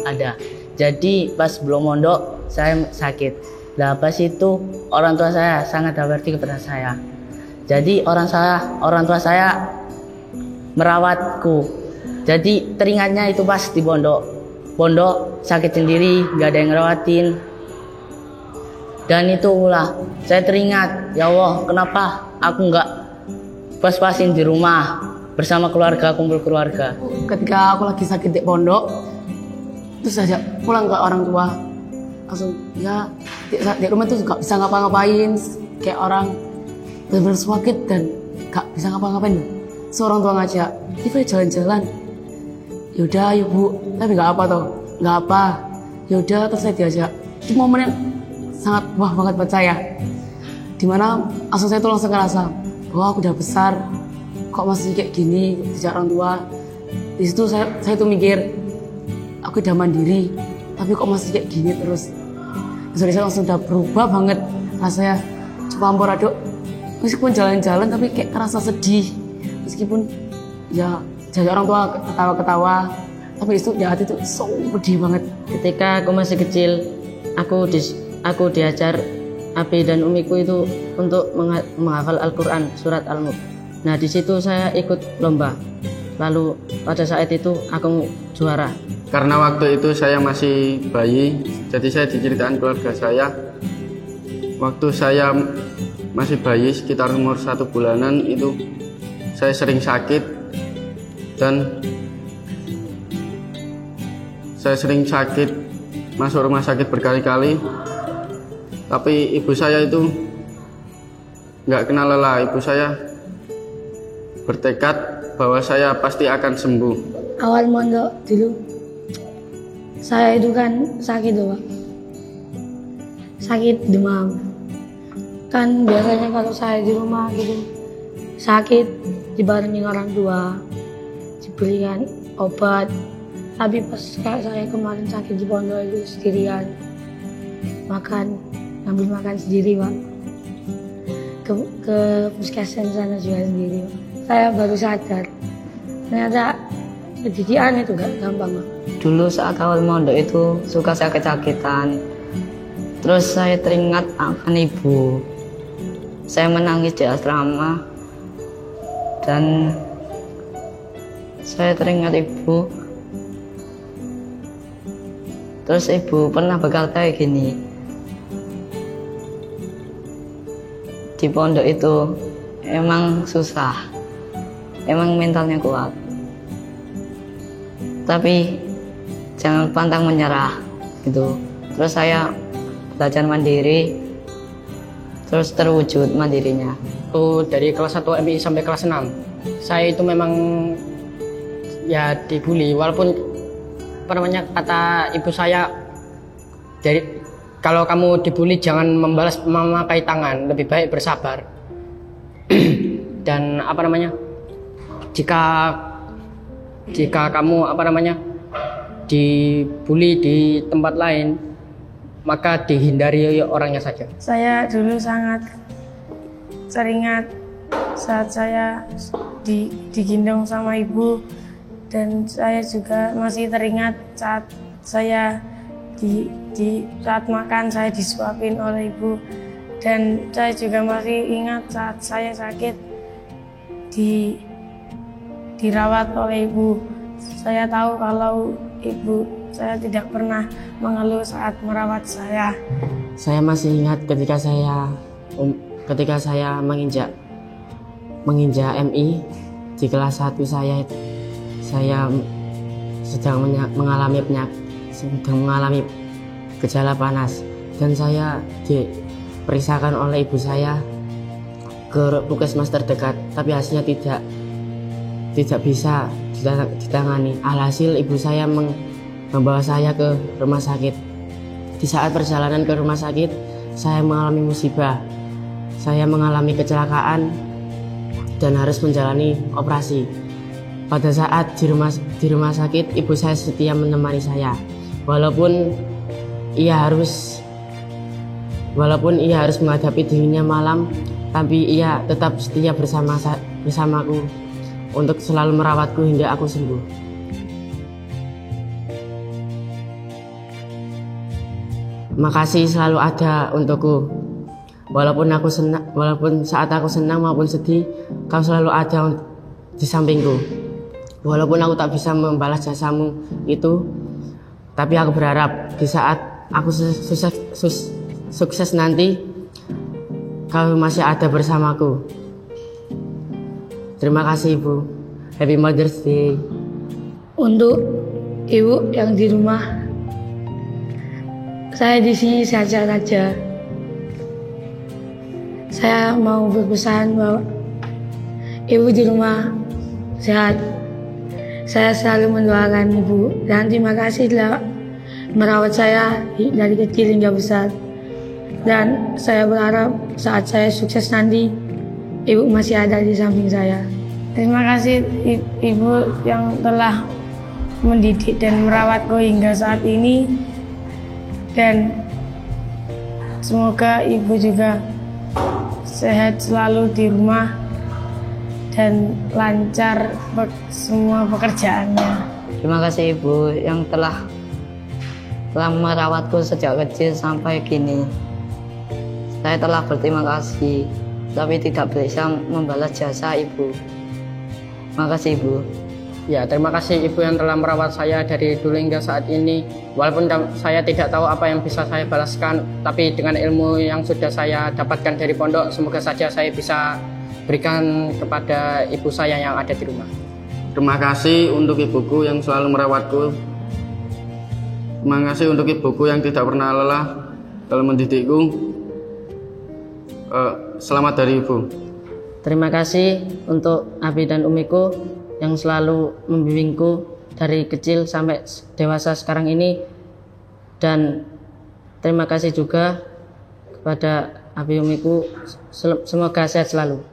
Ada. Jadi pas belum mondok saya sakit. Nah pas itu orang tua saya sangat berbakti kepada saya. Jadi orang tua saya merawatku. Jadi teringatnya itu pas di pondok sakit sendiri, nggak ada yang ngerawatin. Dan itulah saya teringat, ya Allah kenapa aku nggak pas-pasin di rumah bersama keluarga, kumpul keluarga. Ketika aku lagi sakit di pondok, terus ajak pulang ke orang tua, langsung ya di rumah tuh gak bisa ngapa-ngapain, kayak orang benar-benar sakit dan gak bisa ngapa-ngapain. Seorang tua ngajak, Iva jalan-jalan. Yaudah yuk bu, tapi gak apa toh, gak apa. Yaudah terus saya diajak. Itu momen yang sangat wah banget buat saya. Dimana langsung saya tuh langsung ngerasa, wah aku udah besar, kok masih kayak gini diajak orang tua. Di situ saya tuh mikir, aku udah mandiri, tapi kok masih kayak gini terus. Jadi saya langsung udah berubah banget rasanya. Coba ampuraduk, meskipun jalan-jalan tapi kayak kerasa sedih. Meskipun ya jadi orang tua ketawa-ketawa, tapi itu di hati tuh so pedih banget. Ketika aku masih kecil, aku diajar Abi dan Umiku itu untuk menghafal Al-Quran surat Al-Mulk. Nah di situ saya ikut lomba. Lalu pada saat itu aku juara. Karena waktu itu saya masih bayi, jadi saya diceritakan keluarga saya. Waktu saya masih bayi, sekitar umur 1 bulanan itu saya sering sakit. Dan saya sering sakit, masuk rumah sakit berkali-kali. Tapi ibu saya itu nggak kenal lelah. Ibu saya bertekad bahwa saya pasti akan sembuh. Awal mondok dulu, saya itu kan sakit doang, sakit demam. Kan biasanya kalau saya di rumah gitu sakit dibarengi orang tua, diberikan obat. Tapi pas saya kemarin sakit di pondok itu sendirian, ngambil makan sendiri Pak. Ke puskesmas sana juga sendiri Pak. Saya baru sadar ternyata pendidikan itu gak gampang Pak. Dulu saat awal mondok itu suka sakit-sakitan. Terus saya teringat akan ibu. Saya menangis di asrama. Dan saya teringat ibu. Terus ibu pernah berkata gini, di pondok itu emang susah, emang mentalnya kuat, tapi jangan pantang menyerah gitu. Terus saya belajar mandiri, terus terwujud mandirinya. Dari kelas 1 MI sampai kelas 6 saya itu memang ya dibully, walaupun kata ibu saya, dari kalau kamu dibully jangan membalas memakai tangan, lebih baik bersabar. Dan jika kamu dibully di tempat lain, maka dihindari orangnya saja. Saya dulu sangat teringat saat saya digendong sama ibu, dan saya juga masih teringat saat saya saat makan saya disuapin oleh ibu, dan saya juga masih ingat saat saya sakit dirawat oleh ibu. Saya tahu kalau ibu saya tidak pernah mengeluh saat merawat saya. Saya masih ingat ketika saya menginjak MI di kelas 1 saya sedang mengalami gejala panas, dan saya diperiksakan oleh ibu saya ke puskesmas terdekat, tapi hasilnya tidak bisa ditangani. Alhasil ibu saya membawa saya ke rumah sakit. Di saat perjalanan ke rumah sakit, saya mengalami musibah. Saya mengalami kecelakaan dan harus menjalani operasi. Pada saat di rumah sakit, ibu saya setia menemani saya. Walaupun ia harus menghadapi dinginnya malam, tapi ia tetap setia bersamaku untuk selalu merawatku hingga aku sembuh. makasih selalu ada untukku. Walaupun saat aku senang maupun sedih, kau selalu ada di sampingku. Walaupun aku tak bisa membalas jasamu itu, tapi aku berharap di saat aku sukses nanti, kau masih ada bersamaku. Terima kasih Ibu. Happy Mother's Day. Untuk ibu yang di rumah, saya di sini sehat-sehat saja. Saya mau berpesan bahwa ibu di rumah sehat. Saya selalu mendoakan ibu dan terima kasih telah merawat saya dari kecil hingga besar. Dan saya berharap saat saya sukses nanti, ibu masih ada di samping saya. Terima kasih ibu yang telah mendidik dan merawatku hingga saat ini. Dan semoga ibu juga sehat selalu di rumah dan lancar semua pekerjaannya. Terima kasih Ibu yang telah merawatku sejak kecil sampai kini. Saya telah berterima kasih, tapi tidak bisa membalas jasa Ibu. Terima kasih Ibu. Ya, terima kasih Ibu yang telah merawat saya dari dulu hingga saat ini. Walaupun saya tidak tahu apa yang bisa saya balaskan, tapi dengan ilmu yang sudah saya dapatkan dari pondok, semoga saja saya bisa berikan kepada ibu saya yang ada di rumah. Terima kasih untuk ibuku yang selalu merawatku. Terima kasih untuk ibuku yang tidak pernah lelah dalam mendidikku. Selamat dari Ibu. Terima kasih untuk Abi dan Umiku yang selalu membimbingku dari kecil sampai dewasa sekarang ini. Dan terima kasih juga kepada Abi Umiku, semoga sehat selalu.